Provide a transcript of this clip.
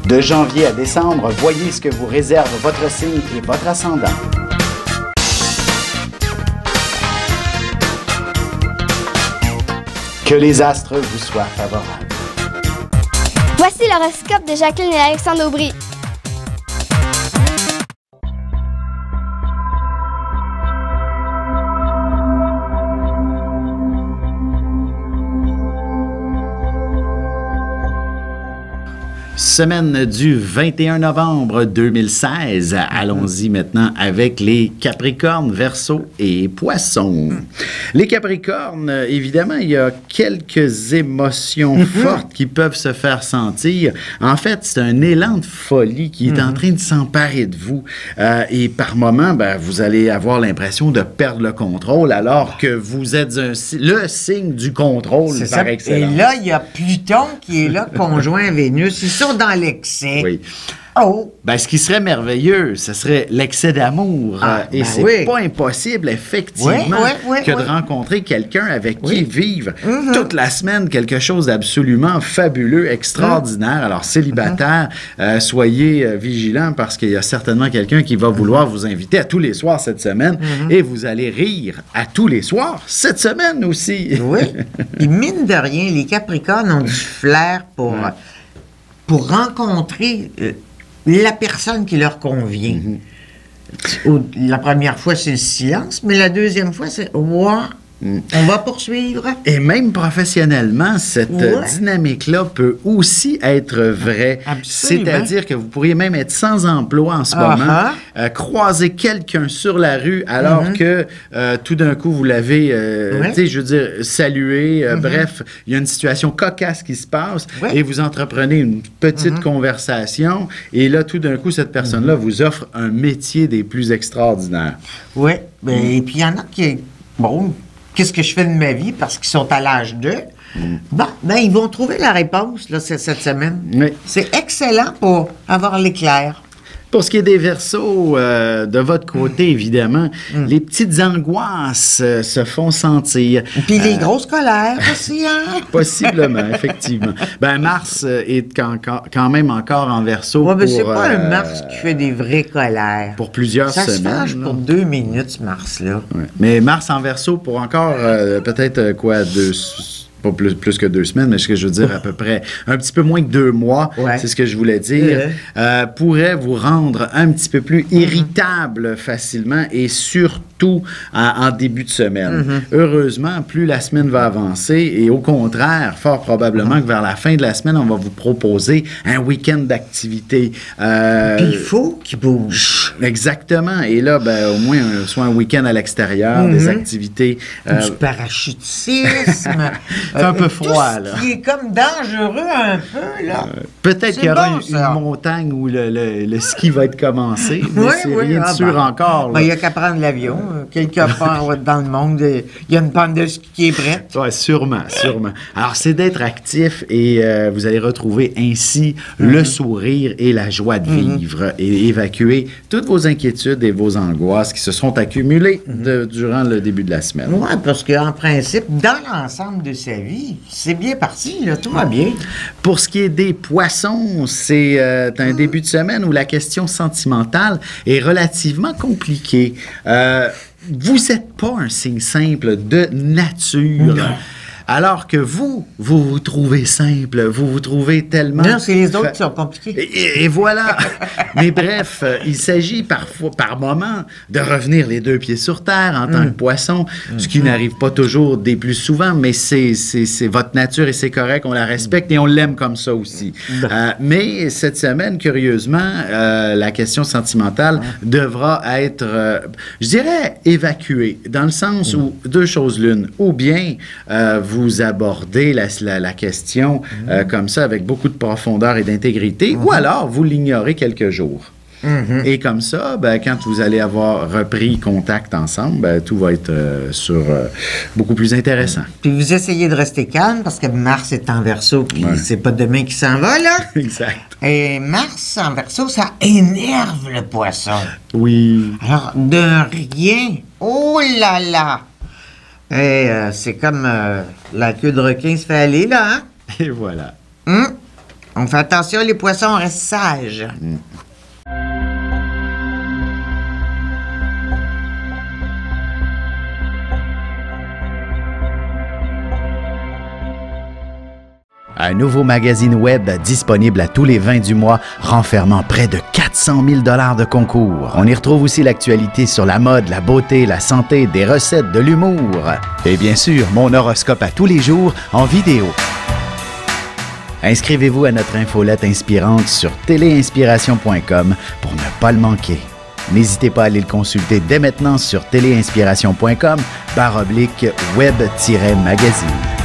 De janvier à décembre, voyez ce que vous réserve votre signe et votre ascendant. Que les astres vous soient favorables. Voici l'horoscope de Jacqueline et Alexandre Aubry. Semaine du 21 novembre 2016. Allons-y maintenant avec les Capricornes, Verseaux et Poissons. Les Capricornes, évidemment, il y a quelques émotions fortes qui peuvent se faire sentir. En fait, c'est un élan de folie qui est en train de s'emparer de vous. Et par moments, vous allez avoir l'impression de perdre le contrôle alors que vous êtes le signe du contrôle par excellence. Et là, il y a Pluton qui est là, conjoint à Vénus. Ils sont dans l'excès. Oui. Oh! Ce qui serait merveilleux, ce serait l'excès d'amour. Et c'est pas impossible, effectivement, que de rencontrer quelqu'un avec qui vivre toute la semaine quelque chose d'absolument fabuleux, extraordinaire. Alors, célibataire, soyez vigilants parce qu'il y a certainement quelqu'un qui va vouloir vous inviter à tous les soirs cette semaine et vous allez rire à tous les soirs cette semaine aussi. Oui. Et mine de rien, les Capricornes ont du flair pour rencontrer la personne qui leur convient. La première fois, c'est le silence, mais la deuxième fois, c'est « ouais, on va poursuivre ». Et même professionnellement, cette dynamique-là peut aussi être vraie. C'est-à-dire que vous pourriez même être sans emploi en ce moment, croiser quelqu'un sur la rue alors que tout d'un coup, vous l'avez, je veux dire, salué. Bref, il y a une situation cocasse qui se passe et vous entreprenez une petite conversation et là, tout d'un coup, cette personne-là vous offre un métier des plus extraordinaires. Oui, et puis il y en a qui... Bon, qu'est-ce que je fais de ma vie parce qu'ils sont à l'âge d'eux? Ils vont trouver la réponse là, cette semaine. Oui. C'est excellent pour avoir l'éclair. Pour ce qui est des Verseaux, de votre côté, évidemment, les petites angoisses se font sentir. Puis les grosses colères aussi, hein? Possiblement, effectivement. Mars est quand même encore en Verseau. Oui, mais c'est pas un Mars qui fait des vraies colères. Pour plusieurs semaines. Ça se fâche pour 2 minutes, ce Mars-là. Ouais. Mais Mars en Verseau pour encore peut-être pas plus que 2 semaines, mais ce que je veux dire, à peu près un petit peu moins que 2 mois, c'est ce que je voulais dire, pourrait vous rendre un petit peu plus irritable facilement et surtout en début de semaine. Heureusement, plus la semaine va avancer et au contraire, fort probablement que vers la fin de la semaine, on va vous proposer un week-end d'activité. Puis il faut qu'il bouge. Exactement. Et là, au moins, soit un week-end à l'extérieur, des activités. Du parachutisme. C'est un peu froid, là. Qui est comme dangereux un peu, là. Peut-être qu'il y aura une montagne où le ski va être commencé, mais c'est rien de sûr encore. Il n'y a qu'à prendre l'avion. Quelque part dans le monde, il y a une panne de ski qui est prête. Oui, sûrement. Alors, c'est d'être actif et vous allez retrouver ainsi le sourire et la joie de vivre et évacuer toutes vos inquiétudes et vos angoisses qui se seront accumulées durant le début de la semaine. Oui, parce qu'en principe, dans l'ensemble de sa vie, c'est bien parti, là, tout va bien. Pour ce qui est des Poissons, c'est un début de semaine où la question sentimentale est relativement compliquée. Vous n'êtes pas un signe simple de nature. Non. Alors que vous trouvez simple, vous vous trouvez tellement... Non, c'est les autres qui sont compliqués. Et voilà. Mais bref, il s'agit parfois, par moment, de revenir les 2 pieds sur terre en tant que poisson, ce qui n'arrive pas toujours des plus souvent, mais c'est votre nature et c'est correct, on la respecte et on l'aime comme ça aussi. Mais cette semaine, curieusement, la question sentimentale devra être, je dirais, évacuée, dans le sens où 2 choses l'une, ou bien vous abordez la question comme ça avec beaucoup de profondeur et d'intégrité, ou alors vous l'ignorez quelques jours. Et comme ça, quand vous allez avoir repris contact ensemble, tout va être beaucoup plus intéressant. Puis vous essayez de rester calme parce que Mars est en Verseau, puis c'est pas demain qui s'en va, là. Exact. Et Mars en Verseau, ça énerve le Poisson. Oui. Alors, de rien. Oh là là! Et c'est comme la queue de requin se fait aller, là, hein? Et voilà. On fait attention, les poissons restent sages. Un nouveau magazine web disponible à tous les 20 du mois, renfermant près de 400 000 $ de concours. On y retrouve aussi l'actualité sur la mode, la beauté, la santé, des recettes, de l'humour. Et bien sûr, mon horoscope à tous les jours en vidéo. Inscrivez-vous à notre infolette inspirante sur téléinspiration.com pour ne pas le manquer. N'hésitez pas à aller le consulter dès maintenant sur téléinspiration.com/web-magazine.